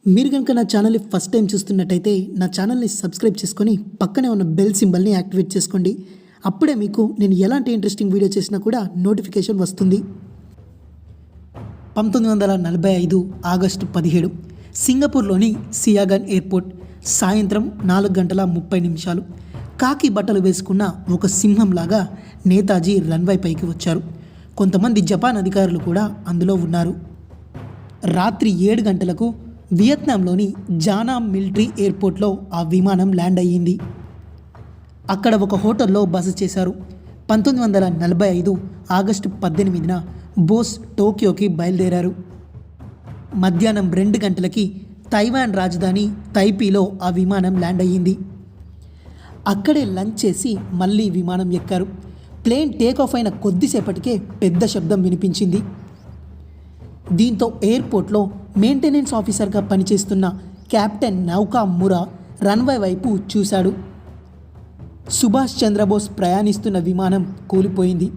మీరు కనుక నా ఛానల్ని ఫస్ట్ టైం చూస్తున్నట్టయితే నా ఛానల్ని సబ్స్క్రైబ్ చేసుకొని పక్కనే ఉన్న బెల్ సింబల్ని యాక్టివేట్ చేసుకోండి. అప్పుడే మీకు నేను ఎలాంటి ఇంట్రెస్టింగ్ వీడియో చేసినా కూడా నోటిఫికేషన్ వస్తుంది. 1945 ఆగస్టు 17 సింగపూర్లోని సియాగాన్ ఎయిర్పోర్ట్. సాయంత్రం 4:30 కాకి బట్టలు వేసుకున్న ఒక సింహంలాగా నేతాజీ రన్వే పైకి వచ్చారు. కొంతమంది జపాన్ అధికారులు కూడా అందులో ఉన్నారు. రాత్రి 7 గంటలకు వియత్నాంలోని జానా మిలిటరీ ఎయిర్పోర్ట్లో ఆ విమానం ల్యాండ్ అయ్యింది. అక్కడ ఒక హోటల్లో బస చేశారు. 1945 ఆగస్టు 18న బోస్ టోక్యోకి బయలుదేరారు. మధ్యాహ్నం 2 గంటలకి తైవాన్ రాజధాని తైపీలో ఆ విమానం ల్యాండ్ అయ్యింది. అక్కడే లంచ్ చేసి మళ్ళీ విమానం ఎక్కారు. ప్లేన్ టేకాఫ్ అయిన కొద్దిసేపటికే పెద్ద శబ్దం వినిపించింది. దీంతో ఎయిర్పోర్ట్లో మెయింటెనెన్స్ ఆఫీసర్గా పనిచేస్తున్న కెప్టెన్ నౌకా మురా రన్వే వైపు చూశాడు. సుభాష్ చంద్రబోస్ ప్రయాణిస్తున్న విమానం కూలిపోయింది.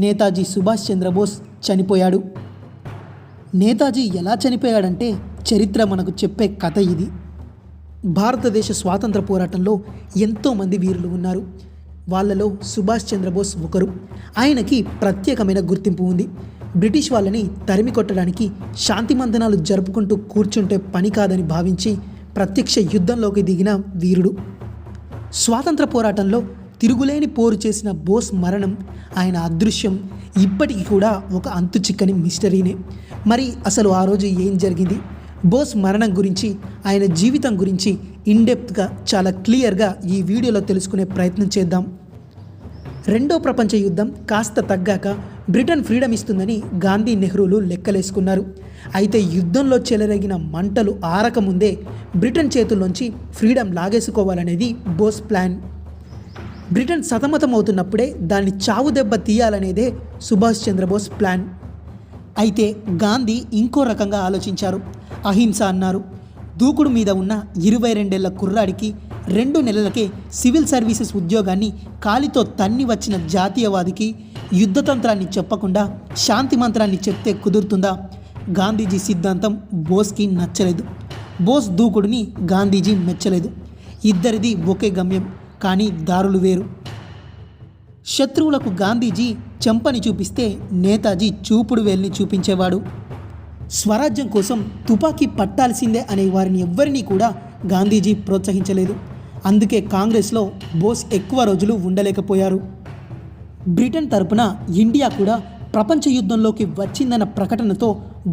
నేతాజీ సుభాష్ చంద్రబోస్ చనిపోయాడు. నేతాజీ ఎలా చనిపోయాడంటే చరిత్ర మనకు చెప్పే కథ ఇది. భారతదేశ స్వాతంత్ర పోరాటంలో ఎంతోమంది వీరులు ఉన్నారు. వాళ్ళలో సుభాష్ చంద్రబోస్ ఒకరు. ఆయనకి ప్రత్యేకమైన గుర్తింపు ఉంది. బ్రిటిష్ వాళ్ళని తరిమి కొట్టడానికి శాంతి మంతనాలు జరుపుకుంటూ కూర్చుంటే పని కాదని భావించి ప్రత్యక్ష యుద్ధంలోకి దిగిన వీరుడు. స్వాతంత్ర పోరాటంలో తిరుగులేని పోరు చేసిన బోస్ మరణం, ఆయన అదృశ్యం ఇప్పటికీ కూడా ఒక అంతు చిక్కని మిస్టరీనే. మరి అసలు ఆ రోజు ఏం జరిగింది? బోస్ మరణం గురించి, ఆయన జీవితం గురించి ఇన్డెప్త్గా చాలా క్లియర్గా ఈ వీడియోలో తెలుసుకునే ప్రయత్నం చేద్దాం. రెండో ప్రపంచ యుద్ధం కాస్త తగ్గాక బ్రిటన్ ఫ్రీడమ్ ఇస్తుందని గాంధీ, నెహ్రూలు లెక్కలేసుకున్నారు. అయితే యుద్ధంలో చెలరేగిన మంటలు ఆరకముందే బ్రిటన్ చేతుల్లోంచి ఫ్రీడమ్ లాగేసుకోవాలనేది బోస్ ప్లాన్. బ్రిటన్ సతమతమవుతున్నప్పుడే దాన్ని చావు దెబ్బ తీయాలనేదే సుభాష్ చంద్రబోస్ ప్లాన్. అయితే గాంధీ ఇంకో రకంగా ఆలోచించారు. అహింస అన్నారు. దూకుడు మీద ఉన్న 22 ఏళ్ల కుర్రాడికి 2 నెలలకే సివిల్ సర్వీసెస్ ఉద్యోగాన్ని కాలితో తన్ని వచ్చిన జాతీయవాదికి యుద్ధతంత్రాన్ని చెప్పకుండా శాంతి మంత్రాన్ని చెప్తే కుదురుతుందా? గాంధీజీ సిద్ధాంతం బోస్కి నచ్చలేదు. బోస్ దూకుడుని గాంధీజీ మెచ్చలేదు. ఇద్దరిది ఒకే గమ్యం, కానీ దారులు వేరు. శత్రువులకు గాంధీజీ చెంపని చూపిస్తే నేతాజీ చూపుడు వేల్ని చూపించేవాడు. స్వరాజ్యం కోసం తుపాకీ పట్టాల్సిందే అనే వారిని ఎవ్వరినీ కూడా గాంధీజీ ప్రోత్సహించలేదు. అందుకే కాంగ్రెస్లో బోస్ ఎక్కువ రోజులు ఉండలేకపోయారు. బ్రిటన్ తరపున ఇండియా కూడా ప్రపంచ యుద్ధంలోకి వచ్చిందన్న ప్రకటనతో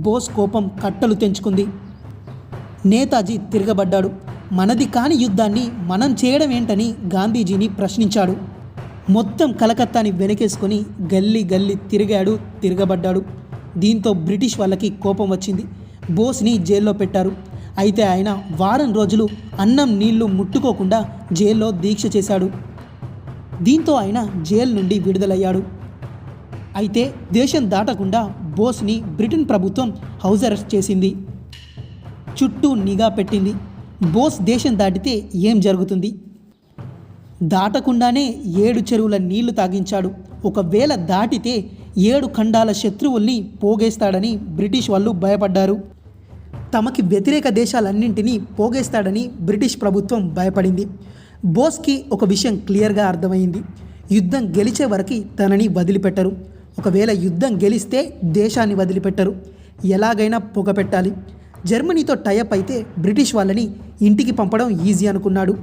బోస్ కోపం కట్టలు తెంచుకుంది. నేతాజీ తిరగబడ్డాడు. మనది కాని యుద్ధాన్ని మనం చేయడం ఏంటని గాంధీజీని ప్రశ్నించాడు. మొత్తం కలకత్తాని వెనకేసుకొని గల్లీ గల్లీ తిరగబడ్డాడు. దీంతో బ్రిటిష్ వాళ్ళకి కోపం వచ్చింది. బోస్ని జైల్లో పెట్టారు. అయితే ఆయన వారం రోజులు అన్నం నీళ్లు ముట్టుకోకుండా జైల్లో దీక్ష చేశాడు. దీంతో ఆయన జైలు నుండి విడుదలయ్యాడు. అయితే దేశం దాటకుండా బోస్ని బ్రిటన్ ప్రభుత్వం హౌస్ అరెస్ట్ చేసింది. చుట్టూ నిఘా పెట్టింది. బోస్ దేశం దాటితే ఏం జరుగుతుంది? దాటకుండానే 7 చెరువుల నీళ్లు తాగించాడు. ఒకవేళ దాటితే 7 ఖండాల శత్రువుల్ని పోగేస్తాడని బ్రిటిష్ వాళ్ళు భయపడ్డారు. తమకి వ్యతిరేక దేశాలన్నింటినీ పోగేస్తాడని బ్రిటిష్ ప్రభుత్వం భయపడింది. బోస్కి ఒక విషయం క్లియర్గా అర్థమైంది. యుద్ధం గెలిచే వరకు తనని వదిలిపెట్టరు. ఒకవేళ యుద్ధం గెలిస్తే దేశాన్ని వదిలిపెట్టరు. ఎలాగైనా పొగపెట్టాలి. జర్మనీతో టైఅప్ అయితే బ్రిటిష్ వాళ్ళని ఇంటికి పంపడం ఈజీ అనుకున్నాడు.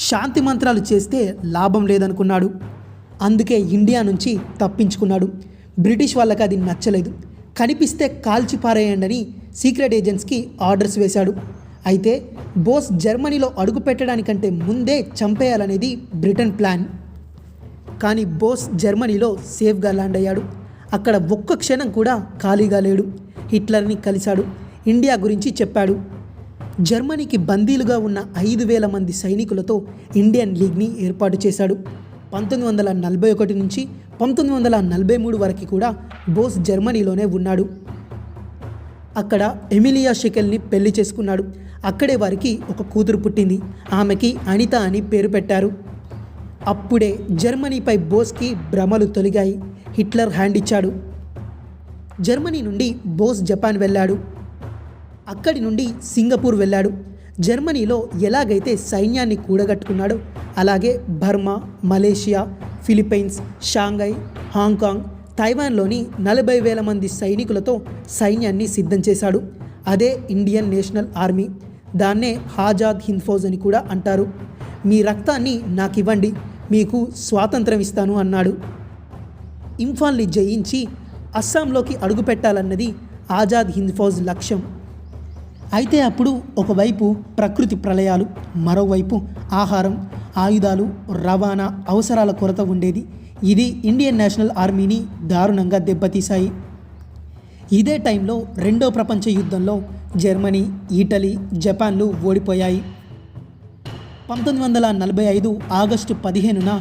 శాంతి మంత్రాలు చేస్తే లాభం లేదనుకున్నాడు. అందుకే ఇండియా నుంచి తప్పించుకున్నాడు. బ్రిటిష్ వాళ్ళకి అది నచ్చలేదు. కనిపిస్తే కాల్చిపారేయండని సీక్రెట్ ఏజెంట్స్కి ఆర్డర్స్ వేశాడు. అయితే బోస్ జర్మనీలో అడుగు పెట్టడానికంటే ముందే చంపేయాలనేది బ్రిటన్ ప్లాన్. కానీ బోస్ జర్మనీలో సేఫ్గా ల్యాండ్ అయ్యాడు. అక్కడ ఒక్క క్షణం కూడా ఖాళీగా లేడు. హిట్లర్ని కలిశాడు. ఇండియా గురించి చెప్పాడు. జర్మనీకి బందీలుగా ఉన్న 5,000 మంది సైనికులతో ఇండియన్ లీగ్ని ఏర్పాటు చేశాడు. 1941 నుంచి 1943 వరకు కూడా బోస్ జర్మనీలోనే ఉన్నాడు. అక్కడ ఎమిలియా షెకెల్ని పెళ్లి చేసుకున్నాడు. అక్కడే వారికి ఒక కూతురు పుట్టింది. ఆమెకి అనిత అని పేరు పెట్టారు. అప్పుడే జర్మనీపై బోస్కి భ్రమలు తొలిగాయి. హిట్లర్ హ్యాండ్ ఇచ్చాడు. జర్మనీ నుండి బోస్ జపాన్ వెళ్ళాడు. అక్కడి నుండి సింగపూర్ వెళ్ళాడు. జర్మనీలో ఎలాగైతే సైన్యాన్ని కూడగట్టుకున్నాడో అలాగే Burma, Malaysia, Philippines, Shanghai, Hong Kong, తైవాన్లోని 40,000 మంది సైనికులతో సైన్యాన్ని సిద్ధం చేశాడు. అదే ఇండియన్ నేషనల్ ఆర్మీ. దాన్నే ఆజాద్ హింద్ ఫౌజ్ అని కూడా అంటారు. మీ రక్తాన్ని నాకివ్వండి, మీకు స్వాతంత్రం ఇస్తాను అన్నాడు. ఇంఫాల్ని జయించి అస్సాంలోకి అడుగుపెట్టాలన్నది ఆజాద్ హింద్ ఫౌజ్ లక్ష్యం. అయితే అప్పుడు ఒకవైపు ప్రకృతి ప్రళయాలు, మరోవైపు ఆహారం, ఆయుధాలు, రవాణా అవసరాల కొరత ఉండేది. ఇది ఇండియన్ నేషనల్ ఆర్మీని దారుణంగా దెబ్బతీశాయి. ఇదే టైంలో రెండో ప్రపంచ యుద్ధంలో జర్మనీ, ఇటలీ, జపాన్లు ఓడిపోయాయి. 1945 ఆగస్టు 15న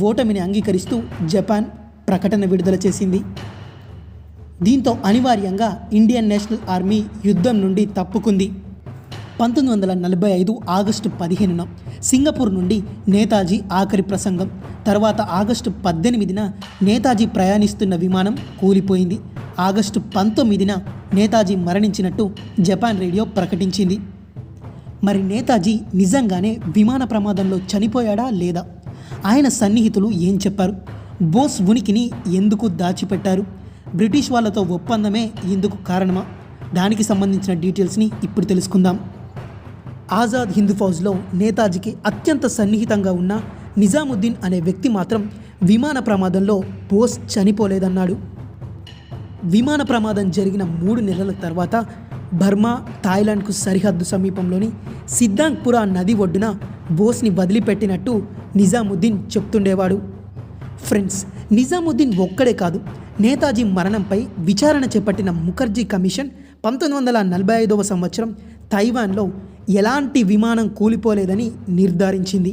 ఓటమిని అంగీకరిస్తూ జపాన్ ప్రకటన విడుదల చేసింది. దీంతో అనివార్యంగా ఇండియన్ నేషనల్ ఆర్మీ యుద్ధం నుండి తప్పుకుంది. 1945 ఆగస్టు 15న సింగపూర్ నుండి నేతాజీ ఆఖరి ప్రసంగం. తర్వాత ఆగస్టు 18న నేతాజీ ప్రయాణిస్తున్న విమానం కూలిపోయింది. ఆగస్టు 19న నేతాజీ మరణించినట్టు జపాన్ రేడియో ప్రకటించింది. మరి నేతాజీ నిజంగానే విమాన ప్రమాదంలో చనిపోయాడా లేదా? ఆయన సన్నిహితులు ఏం చెప్పారు? బోస్ ఉనికిని ఎందుకు దాచిపెట్టారు? బ్రిటిష్ వాళ్ళతో ఒప్పందమే ఇందుకు కారణమా? దానికి సంబంధించిన డీటెయిల్స్ని ఇప్పుడు తెలుసుకుందాం. ఆజాద్ హింద్ ఫౌజ్లో నేతాజీకి అత్యంత సన్నిహితంగా ఉన్న నిజాముద్దీన్ అనే వ్యక్తి మాత్రం విమాన ప్రమాదంలో బోస్ చనిపోలేదన్నాడు. విమాన ప్రమాదం జరిగిన 3 నెలల తర్వాత బర్మా, థాయిలాండ్కు సరిహద్దు సమీపంలోని సిద్దాంగ్పురా నది ఒడ్డున బోస్ని వదిలిపెట్టినట్టు నిజాముద్దీన్ చెప్తుండేవాడు. ఫ్రెండ్స్, నిజాముద్దీన్ ఒక్కడే కాదు, నేతాజీ మరణంపై విచారణ చేపట్టిన ముఖర్జీ కమిషన్ 1945వ సంవత్సరం తైవాన్లో ఎలాంటి విమానం కూలిపోలేదని నిర్ధారించింది.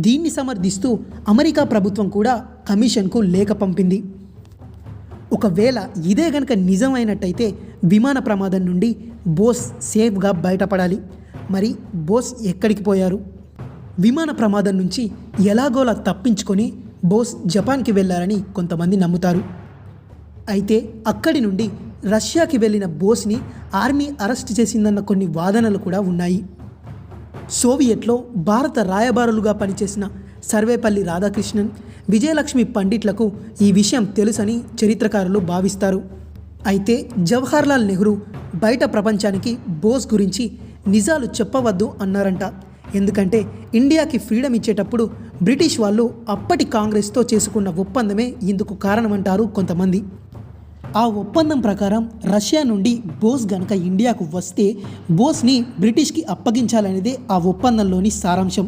దీన్ని సమర్థిస్తూ అమెరికా ప్రభుత్వం కూడా కమిషన్కు లేఖ పంపింది. ఒకవేళ ఇదే గనక నిజమైనట్టయితే విమాన ప్రమాదం నుండి బోస్ సేఫ్గా బయటపడాలి. మరి బోస్ ఎక్కడికి పోయారు? విమాన ప్రమాదం నుంచి ఎలాగోలా తప్పించుకొని బోస్ జపాన్కి వెళ్ళారని కొంతమంది నమ్ముతారు. అయితే అక్కడి నుండి రష్యాకి వెళ్ళిన బోస్ని ఆర్మీ అరెస్ట్ చేసిందన్న కొన్ని వాదనలు కూడా ఉన్నాయి. సోవియట్లో భారత రాయబారులుగా పనిచేసిన సర్వేపల్లి రాధాకృష్ణన్, విజయలక్ష్మి పండిట్లకు ఈ విషయం తెలుసని చరిత్రకారులు భావిస్తారు. అయితే జవహర్లాల్ నెహ్రూ బయట ప్రపంచానికి బోస్ గురించి నిజాలు చెప్పవద్దు అన్నారంట. ఎందుకంటే ఇండియాకి ఫ్రీడమ్ ఇచ్చేటప్పుడు బ్రిటిష్ వాళ్ళు అప్పటి కాంగ్రెస్తో చేసుకున్న ఒప్పందమే ఇందుకు కారణమంటారు కొంతమంది. ఆ ఒప్పందం ప్రకారం రష్యా నుండి బోస్ గనక ఇండియాకు వస్తే బోస్ని బ్రిటిష్కి అప్పగించాలనేదే ఆ ఒప్పందంలోని సారాంశం.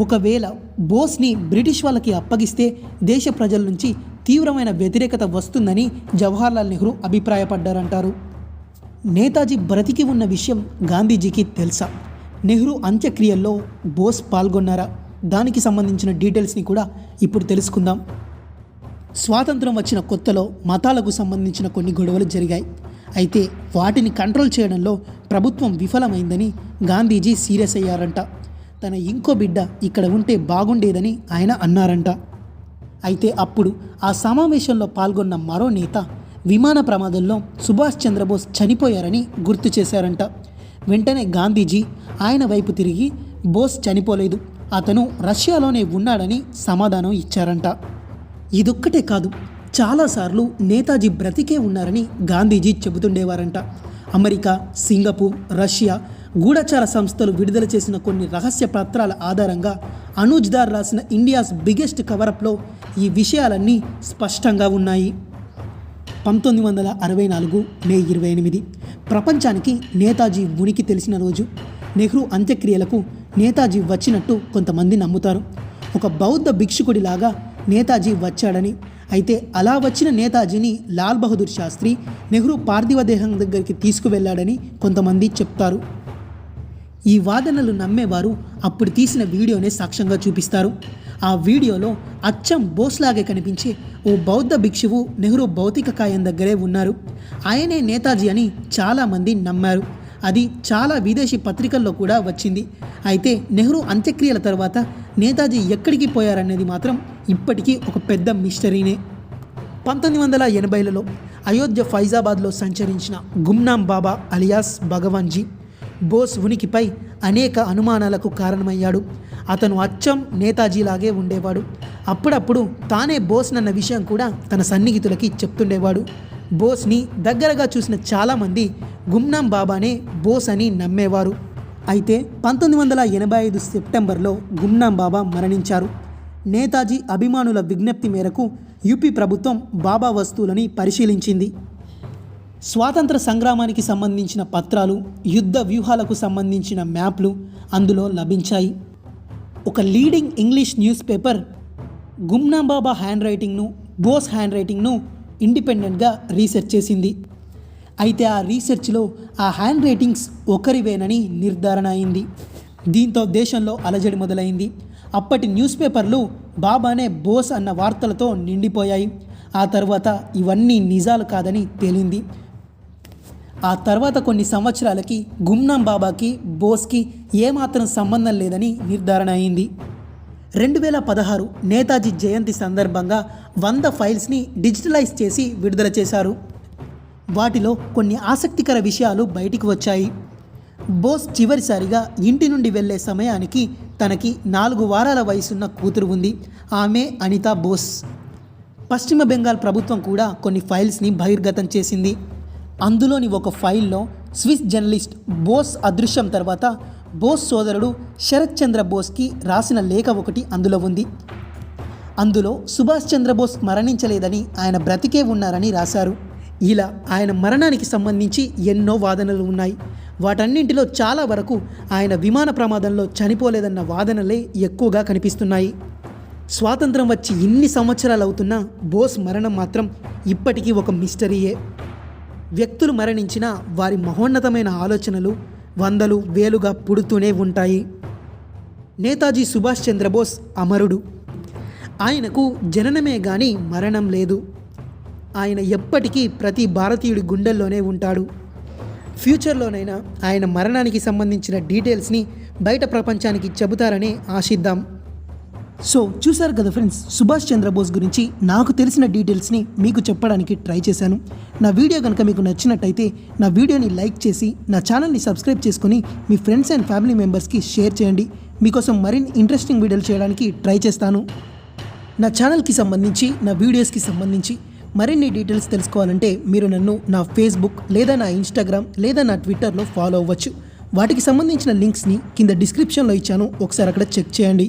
ఒకవేళ బోస్ని బ్రిటిష్ వాళ్ళకి అప్పగిస్తే దేశ ప్రజల నుంచి తీవ్రమైన వ్యతిరేకత వస్తుందని జవహర్లాల్ నెహ్రూ అభిప్రాయపడ్డారంటారు. నేతాజీ బ్రతికి ఉన్న విషయం గాంధీజీకి తెలుసా? నెహ్రూ అంత్యక్రియల్లో బోస్ పాల్గొన్నారా? దానికి సంబంధించిన డీటెయిల్స్ని కూడా ఇప్పుడు తెలుసుకుందాం. స్వాతంత్రం వచ్చిన కొత్తలో మతాలకు సంబంధించిన కొన్ని గొడవలు జరిగాయి. అయితే వాటిని కంట్రోల్ చేయడంలో ప్రభుత్వం విఫలమైందని గాంధీజీ సీరియస్ అయ్యారంట. తన ఇంకో బిడ్డ ఇక్కడ ఉంటే బాగుండేదని ఆయన అన్నారంట. అయితే అప్పుడు ఆ సమావేశంలో పాల్గొన్న మరో నేత విమాన ప్రమాదంలో సుభాష్ చంద్రబోస్ చనిపోయారని గుర్తు చేశారంట. వెంటనే గాంధీజీ ఆయన వైపు తిరిగి బోస్ చనిపోలేదు, అతను రష్యాలోనే ఉన్నాడని సమాధానం ఇచ్చారంట. ఇదొక్కటే కాదు, చాలాసార్లు నేతాజీ బ్రతికే ఉన్నారని గాంధీజీ చెబుతుండేవారంట. అమెరికా, సింగపూర్, రష్యా గూఢచార సంస్థలు విడుదల చేసిన కొన్ని రహస్య పత్రాల ఆధారంగా అనూజ్ దార్ రాసిన ఇండియాస్ బిగ్గెస్ట్ కవరప్లో ఈ విషయాలన్నీ స్పష్టంగా ఉన్నాయి. 1964 మే 28 ప్రపంచానికి నేతాజీ ఉనికి తెలిసిన రోజు. నెహ్రూ అంత్యక్రియలకు నేతాజీ వచ్చినట్టు కొంతమంది నమ్ముతారు. ఒక బౌద్ధ భిక్షుకుడిలాగా నేతాజీ వచ్చాడని. అయితే అలా వచ్చిన నేతాజీని లాల్ బహదూర్ శాస్త్రి నెహ్రూ పార్థివ దేహం దగ్గరికి తీసుకువెళ్ళాడని కొంతమంది చెప్తారు. ఈ వాదనలు నమ్మేవారు అప్పుడు తీసిన వీడియోనే సాక్ష్యంగా చూపిస్తారు. ఆ వీడియోలో అచ్చం బోస్లాగే కనిపించే ఓ బౌద్ధ భిక్షువు నెహ్రూ భౌతిక కాయం దగ్గరే ఉన్నారు. ఆయనే నేతాజీ అని చాలామంది నమ్మారు. అది చాలా విదేశీ పత్రికల్లో కూడా వచ్చింది. అయితే నెహ్రూ అంత్యక్రియల తర్వాత నేతాజీ ఎక్కడికి పోయారనేది మాత్రం ఇప్పటికీ ఒక పెద్ద మిస్టరీనే. 1980లలో అయోధ్య ఫైజాబాద్లో సంచరించిన గుమ్నాం బాబా అలియాస్ భగవాన్జీ బోస్ ఉనికిపై అనేక అనుమానాలకు కారణమయ్యాడు. అతను అచ్చం నేతాజీలాగే ఉండేవాడు. అప్పుడప్పుడు తానే బోస్నన్న విషయం కూడా తన సన్నిహితులకి చెప్తుండేవాడు. బోస్ని దగ్గరగా చూసిన చాలామంది గుమ్నాం బాబానే బోస్ అని నమ్మేవారు. అయితే 1985 సెప్టెంబర్లో గుమ్నాం బాబా మరణించారు. నేతాజీ అభిమానుల విజ్ఞప్తి మేరకు యూపీ ప్రభుత్వం బాబా వస్తువులని పరిశీలించింది. స్వాతంత్ర సంగ్రామానికి సంబంధించిన పత్రాలు, యుద్ధ వ్యూహాలకు సంబంధించిన మ్యాప్లు అందులో లభించాయి. ఒక లీడింగ్ ఇంగ్లీష్ న్యూస్ పేపర్ గుమ్నాం బాబా హ్యాండ్ రైటింగ్ను, బోస్ హ్యాండ్ రైటింగ్ను ఇండిపెండెంట్గా రీసెర్చ్ చేసింది. అయితే ఆ రీసెర్చ్లో ఆ హ్యాండ్ రైటింగ్స్ ఒకరివేనని నిర్ధారణ అయింది. దీంతో దేశంలో అలజడి మొదలైంది. అప్పటి న్యూస్ పేపర్లు బాబానే బోస్ అన్న వార్తలతో నిండిపోయాయి. ఆ తర్వాత ఇవన్నీ నిజాలు కాదని తేలింది. ఆ తర్వాత కొన్ని సంవత్సరాలకి గుమ్నాం బాబాకి బోస్కి ఏమాత్రం సంబంధం లేదని నిర్ధారణ అయింది. 2016 నేతాజీ జయంతి సందర్భంగా 100 ఫైల్స్ని డిజిటలైజ్ చేసి విడుదల చేశారు. వాటిలో కొన్ని ఆసక్తికర విషయాలు బయటికి వచ్చాయి. బోస్ చివరిసారిగా ఇంటి నుండి వెళ్ళే సమయానికి తనకి 4 వారాల వయసున్న కూతురు ఉంది. ఆమె అనితా బోస్. పశ్చిమ బెంగాల్ ప్రభుత్వం కూడా కొన్ని ఫైల్స్ని బహిర్గతం చేసింది. అందులోని ఒక ఫైల్లో స్విస్ జర్నలిస్ట్ బోస్ అదృశ్యం తర్వాత బోస్ సోదరుడు శరత్ చంద్ర బోస్కి రాసిన లేఖ ఒకటి అందులో ఉంది. అందులో సుభాష్ చంద్రబోస్ మరణించలేదని, ఆయన బ్రతికే ఉన్నారని రాశారు. ఇలా ఆయన మరణానికి సంబంధించి ఎన్నో వాదనలు ఉన్నాయి. వాటన్నింటిలో చాలా వరకు ఆయన విమాన ప్రమాదంలో చనిపోలేదన్న వాదనలే ఎక్కువగా కనిపిస్తున్నాయి. స్వాతంత్రం వచ్చి ఇన్ని సంవత్సరాలు అవుతున్నా బోస్ మరణం మాత్రం ఇప్పటికీ ఒక మిస్టరీయే. వ్యక్తులు మరణించినా వారి మహోన్నతమైన ఆలోచనలు వందలు వేలుగా పుడుతూనే ఉంటాయి. నేతాజీ సుభాష్ చంద్రబోస్ అమరుడు. ఆయనకు జననమే గాని మరణం లేదు. ఆయన ఎప్పటికీ ప్రతి భారతీయుడి గుండెల్లోనే ఉంటాడు. ఫ్యూచర్లోనైనా ఆయన మరణానికి సంబంధించిన డీటెయిల్స్ని బయట ప్రపంచానికి చెబుతారనే ఆశిద్దాం. సో చూశారు కదా ఫ్రెండ్స్, సుభాష్ చంద్రబోస్ గురించి నాకు తెలిసిన డీటెయిల్స్ని మీకు చెప్పడానికి ట్రై చేశాను. నా వీడియో కనుక మీకు నచ్చినట్టయితే నా వీడియోని లైక్ చేసి నా ఛానల్ని సబ్స్క్రైబ్ చేసుకొని మీ ఫ్రెండ్స్ అండ్ ఫ్యామిలీ మెంబర్స్కి షేర్ చేయండి. మీకోసం మరిన్ని ఇంట్రెస్టింగ్ వీడియోలు చేయడానికి ట్రై చేస్తాను. నా ఛానల్కి సంబంధించి, నా వీడియోస్కి సంబంధించి మరిన్ని డీటెయిల్స్ తెలుసుకోవాలంటే మీరు నన్ను నా ఫేస్బుక్ లేదా నా ఇన్స్టాగ్రామ్ లేదా నా ట్విట్టర్లో ఫాలో అవ్వచ్చు. వాటికి సంబంధించిన లింక్స్ని కింద డిస్క్రిప్షన్లో ఇచ్చాను, ఒకసారి అక్కడ చెక్ చేయండి.